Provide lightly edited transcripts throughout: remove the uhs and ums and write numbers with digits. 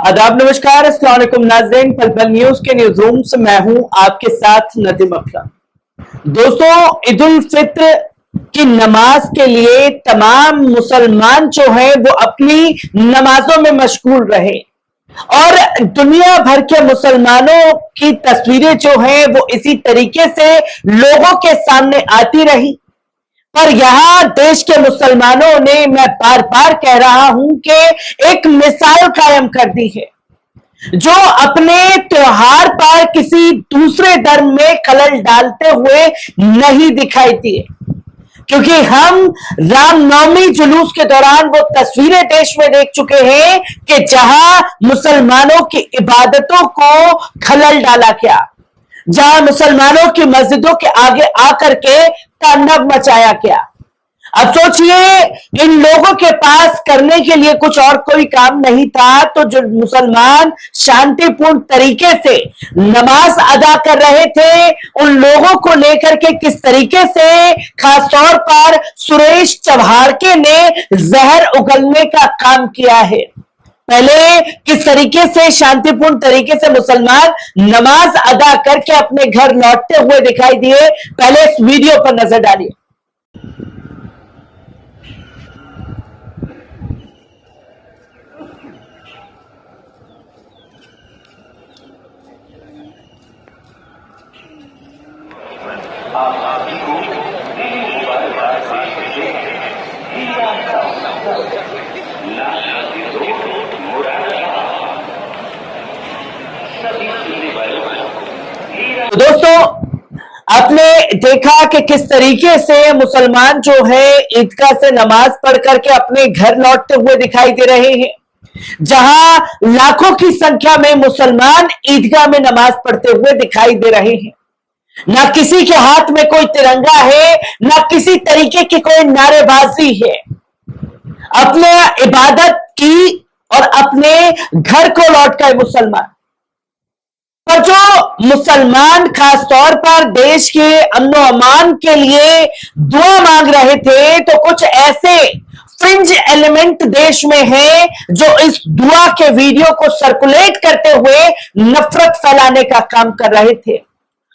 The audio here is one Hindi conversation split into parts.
आदाब, नमस्कार, अस्सलाम वालेकुम नाज़रीन। पल पल न्यूज के न्यूज रूम से मैं हूं आपके साथ नदीम अकरम। दोस्तों, ईद उल फित्र की नमाज के लिए तमाम मुसलमान जो हैं वो अपनी नमाजों में मशगूल रहे और दुनिया भर के मुसलमानों की तस्वीरें जो हैं वो इसी तरीके से लोगों के सामने आती रही। पर यहां देश के मुसलमानों ने, मैं बार बार कह रहा हूं कि एक मिसाल कायम कर दी है, जो अपने त्योहार पर किसी दूसरे धर्म में खलल डालते हुए नहीं दिखाई दिए। क्योंकि हम रामनवमी जुलूस के दौरान वो तस्वीरें देश में देख चुके हैं कि जहां मुसलमानों की इबादतों को खलल डाला गया, जहां मुसलमानों की मस्जिदों के आगे आकर के तांडव मचाया गया। अब सोचिए, इन लोगों के पास करने के लिए कुछ और कोई काम नहीं था, तो जो मुसलमान शांतिपूर्ण तरीके से नमाज अदा कर रहे थे, उन लोगों को लेकर के किस तरीके से खासतौर पर सुरेश चव्हाड़के ने जहर उगलने का काम किया है। पहले किस तरीके से शांतिपूर्ण तरीके से मुसलमान नमाज अदा करके अपने घर लौटते हुए दिखाई दिए, पहले इस वीडियो पर नजर डालिए। तो दोस्तों, आपने देखा कि किस तरीके से मुसलमान जो है ईदगाह से नमाज पढ़ करके अपने घर लौटते हुए दिखाई दे रहे हैं, जहां लाखों की संख्या में मुसलमान ईदगाह में नमाज पढ़ते हुए दिखाई दे रहे हैं। ना किसी के हाथ में कोई तिरंगा है, ना किसी तरीके की कोई नारेबाजी है। अपने इबादत की और अपने घर को लौट गए मुसलमान। पर जो मुसलमान खासतौर पर देश के अमन अमान के लिए दुआ मांग रहे थे, तो कुछ ऐसे फ्रिंज एलिमेंट देश में हैं जो इस दुआ के वीडियो को सर्कुलेट करते हुए नफरत फैलाने का काम कर रहे थे।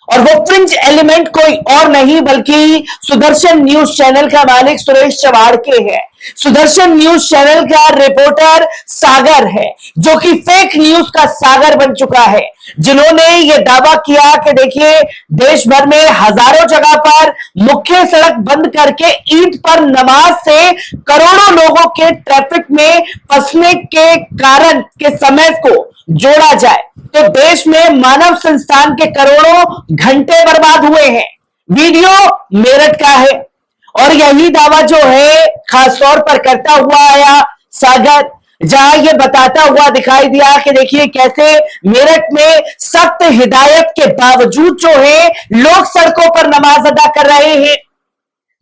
और वो फ्रिंज एलिमेंट कोई और नहीं बल्कि सुदर्शन न्यूज चैनल का मालिक सुरेश चव्हाड़के है। सुदर्शन न्यूज चैनल का रिपोर्टर सागर है, जो कि फेक न्यूज का सागर बन चुका है, जिन्होंने ये दावा किया कि देखिए, देश भर में हजारों जगह पर मुख्य सड़क बंद करके ईद पर नमाज से करोड़ों लोगों के ट्रैफिक में फंसने के कारण के समय को जोड़ा जाए तो देश में मानव संस्थान के करोड़ों घंटे बर्बाद हुए हैं। वीडियो मेरठ का है और यही दावा जो है खास तौर पर करता हुआ आया सागर, जहां ये बताता हुआ दिखाई दिया कि देखिए कैसे मेरठ में सख्त हिदायत के बावजूद जो है लोग सड़कों पर नमाज अदा कर रहे हैं।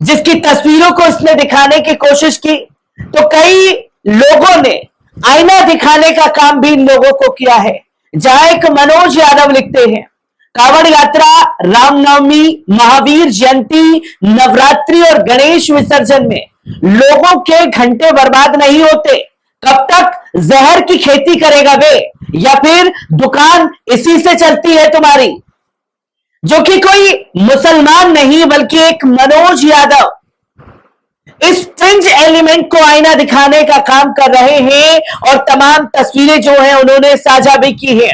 जिसकी तस्वीरों को इसने दिखाने की कोशिश की तो कई लोगों ने आईना दिखाने का काम भी इन लोगों को किया है। जहां एक मनोज यादव लिखते हैं, कावड़ यात्रा, रामनवमी, महावीर जयंती, नवरात्रि और गणेश विसर्जन में लोगों के घंटे बर्बाद नहीं होते। कब तक जहर की खेती करेगा वे, या फिर दुकान इसी से चलती है तुम्हारी? जो कि कोई मुसलमान नहीं बल्कि एक मनोज यादव इस फ्रिंज एलिमेंट को आईना दिखाने का काम कर रहे हैं और तमाम तस्वीरें जो हैं उन्होंने साझा भी की है।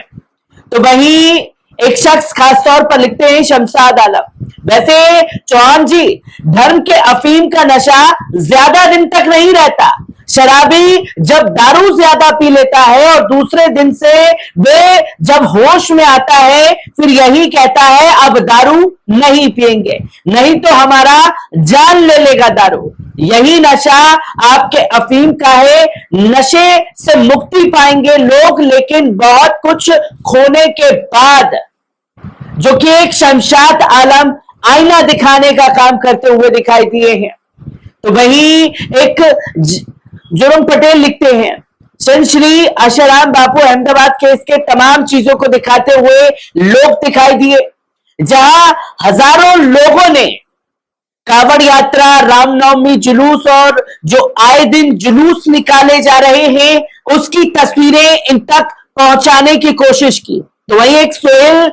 तो वहीं एक शख्स खास तौर पर लिखते हैं, शमशाद आलम, वैसे चौहान जी, धर्म के अफीम का नशा ज्यादा दिन तक नहीं रहता। शराबी जब दारू ज्यादा पी लेता है और दूसरे दिन से वे जब होश में आता है फिर यही कहता है अब दारू नहीं पिएंगे, नहीं तो हमारा जान ले लेगा दारू। यही नशा आपके अफीम का है। नशे से मुक्ति पाएंगे लोग, लेकिन बहुत कुछ खोने के बाद। जो कि एक शमशाद आलम आईना दिखाने का काम करते हुए दिखाई दिए हैं। तो वहीं एक जुर्म पटेल लिखते हैं, संत श्री आशाराम बापू अहमदाबाद केस के तमाम चीजों को दिखाते हुए लोग दिखाई दिए, जहां हजारों लोगों ने कावड़ यात्रा, रामनवमी जुलूस और जो आए दिन जुलूस निकाले जा रहे हैं उसकी तस्वीरें इन तक पहुंचाने की कोशिश की। तो वहीं एक सोहेल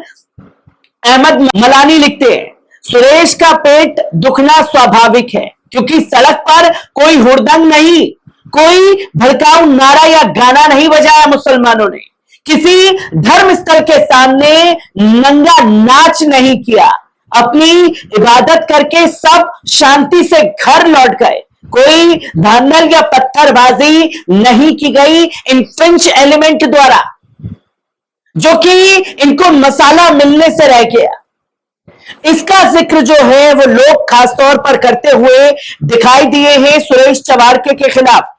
अहमद मलानी लिखते हैं, सुरेश का पेट दुखना स्वाभाविक है क्योंकि सड़क पर कोई हुड़दंग नहीं, कोई भड़काऊ नारा या गाना नहीं बजाया मुसलमानों ने, किसी धर्म स्थल के सामने नंगा नाच नहीं किया, अपनी इबादत करके सब शांति से घर लौट गए, कोई धांधल या पत्थरबाजी नहीं की गई इन फ्रेंच एलिमेंट द्वारा जो कि इनको मसाला मिलने से रह गया। इसका जिक्र जो है वो लोग खासतौर पर करते हुए दिखाई दिए हैं सुरेश चवाड़के के खिलाफ।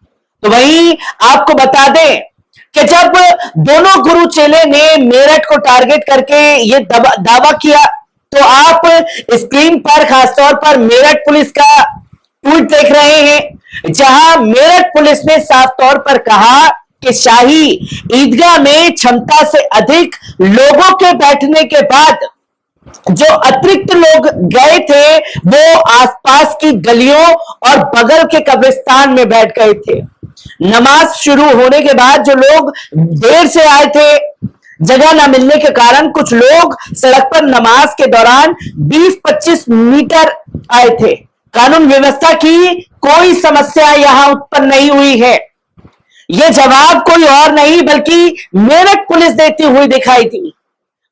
तो वहीं आपको बता दें कि जब दोनों गुरु चेले ने मेरठ को टारगेट करके ये दावा किया, तो आप स्क्रीन पर खासतौर पर मेरठ पुलिस का ट्वीट देख रहे हैं, जहां मेरठ पुलिस ने साफ तौर पर कहा कि शाही ईदगाह में क्षमता से अधिक लोगों के बैठने के बाद जो अतिरिक्त लोग गए थे वो आसपास की गलियों और बगल के कब्रिस्तान में बैठ गए थे। नमाज शुरू होने के बाद जो लोग देर से आए थे, जगह न मिलने के कारण कुछ लोग सड़क पर नमाज के दौरान 20-25 मीटर आए थे। कानून व्यवस्था की कोई समस्या यहां उत्पन्न नहीं हुई है। यह जवाब कोई और नहीं बल्कि मेरठ पुलिस देती हुई दिखाई थी,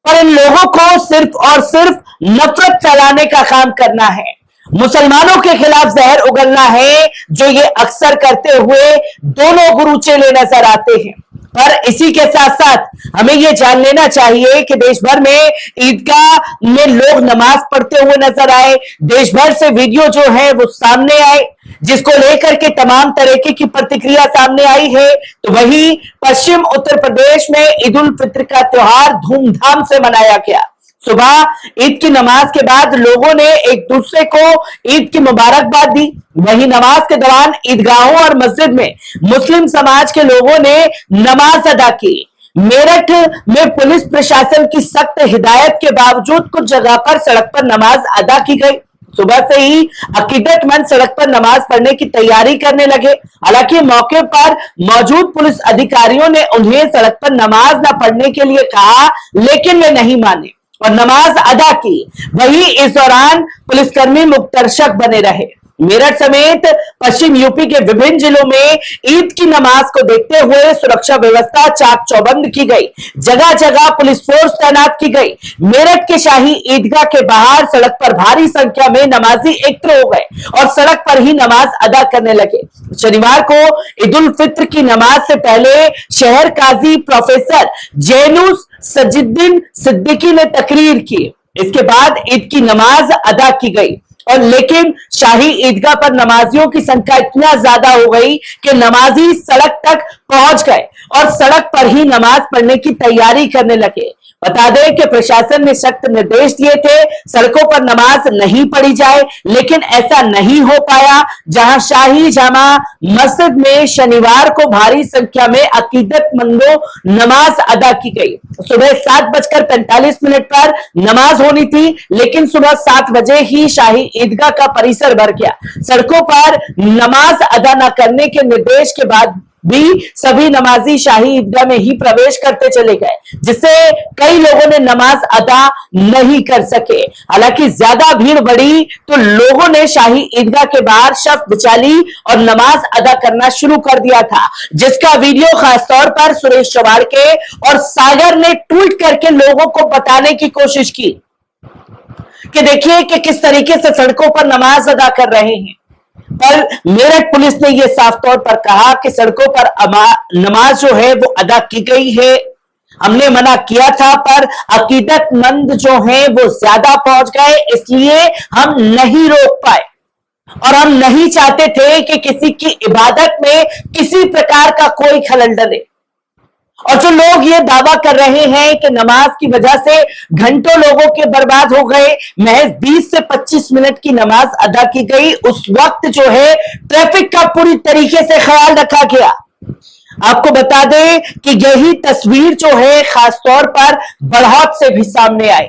पर इन लोगों को सिर्फ और सिर्फ नफरत फैलाने का काम करना है, मुसलमानों के खिलाफ जहर उगलना है, जो ये अक्सर करते हुए दोनों गुरु चेले नजर आते हैं। पर इसी के साथ साथ हमें यह जान लेना चाहिए कि देश भर में ईदगाह में लोग नमाज पढ़ते हुए नजर आए, देश भर से वीडियो जो है वो सामने आए, जिसको लेकर के तमाम तरीके की प्रतिक्रिया सामने आई है। तो वहीं पश्चिम उत्तर प्रदेश में ईद उल फित्र का त्योहार धूमधाम से मनाया गया। सुबह ईद की नमाज के बाद लोगों ने एक दूसरे को ईद की मुबारकबाद दी। वहीं नमाज के दौरान ईदगाहों और मस्जिद में मुस्लिम समाज के लोगों ने नमाज अदा की। मेरठ में पुलिस प्रशासन की सख्त हिदायत के बावजूद कुछ जगह पर सड़क पर नमाज अदा की गई। सुबह से ही अकीदतमंद सड़क पर नमाज पढ़ने की तैयारी करने लगे। हालांकि मौके पर मौजूद पुलिस अधिकारियों ने उन्हें सड़क पर नमाज न पढ़ने के लिए कहा, लेकिन वे नहीं माने और नमाज अदा की। वहीं इस दौरान पुलिसकर्मी मुख्तरशक बने रहे। मेरठ समेत पश्चिम यूपी के विभिन्न जिलों में ईद की नमाज को देखते हुए सुरक्षा व्यवस्था चाक चौबंद की गई, जगह जगह पुलिस फोर्स तैनात की गई। मेरठ के शाही ईदगाह के बाहर सड़क पर भारी संख्या में नमाजी एकत्र हो गए और सड़क पर ही नमाज अदा करने लगे। शनिवार को ईद उल फित्र की नमाज से पहले शहर काजी प्रोफेसर जैनुस सजिद्दीन सिद्दीकी ने तकरीर की। इसके बाद ईद की नमाज अदा की गई और लेकिन शाही ईदगाह पर नमाजियों की संख्या इतना ज्यादा हो गई कि नमाजी सड़क तक पहुंच गए और सड़क पर ही नमाज पढ़ने की तैयारी करने लगे। बता दें कि प्रशासन ने सख्त निर्देश दिए थे सड़कों पर नमाज नहीं पढ़ी जाए, लेकिन ऐसा नहीं हो पाया। जहां शाही जामा मस्जिद में शनिवार को भारी संख्या में अकीदतमंदों नमाज अदा की गई। सुबह 7:45 पर नमाज होनी थी, लेकिन सुबह 7 बजे ही शाही ईदगाह का परिसर भर गया। सड़कों पर नमाज अदा न करने के निर्देश के बाद भी सभी नमाजी शाही ईदगाह में ही प्रवेश करते चले गए, जिससे कई लोगों ने नमाज अदा नहीं कर सके। हालांकि ज्यादा भीड़ बढ़ी तो लोगों ने शाही ईदगाह के बाहर शफ बिछाली और नमाज अदा करना शुरू कर दिया था, जिसका वीडियो खासतौर पर सुरेश चवाड़के और सागर ने ट्वीट करके लोगों को बताने की कोशिश की कि देखिए कि किस तरीके से सड़कों पर नमाज अदा कर रहे हैं। पर मेरठ पुलिस ने यह साफ तौर पर कहा कि सड़कों पर नमाज जो है वो अदा की गई है। हमने मना किया था पर अकीदतमंद जो है वो ज्यादा पहुंच गए, इसलिए हम नहीं रोक पाए और हम नहीं चाहते थे कि किसी की इबादत में किसी प्रकार का कोई खलल डले। और जो लोग ये दावा कर रहे हैं कि नमाज की वजह से घंटों लोगों के बर्बाद हो गए, महज 20 से 25 मिनट की नमाज अदा की गई। उस वक्त जो है ट्रैफिक का पूरी तरीके से ख्याल रखा गया। आपको बता दें कि यही तस्वीर जो है खासतौर पर बढ़ौत से भी सामने आई।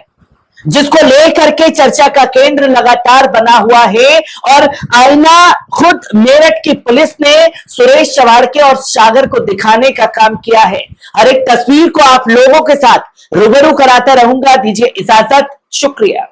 जिसको लेकर के चर्चा का केंद्र लगातार बना हुआ है। और आईना खुद मेरठ की पुलिस ने सुरेश चवाड़के और सागर को दिखाने का काम किया है। हर एक तस्वीर को आप लोगों के साथ रूबरू कराता रहूंगा। दीजिए इजाजत, शुक्रिया।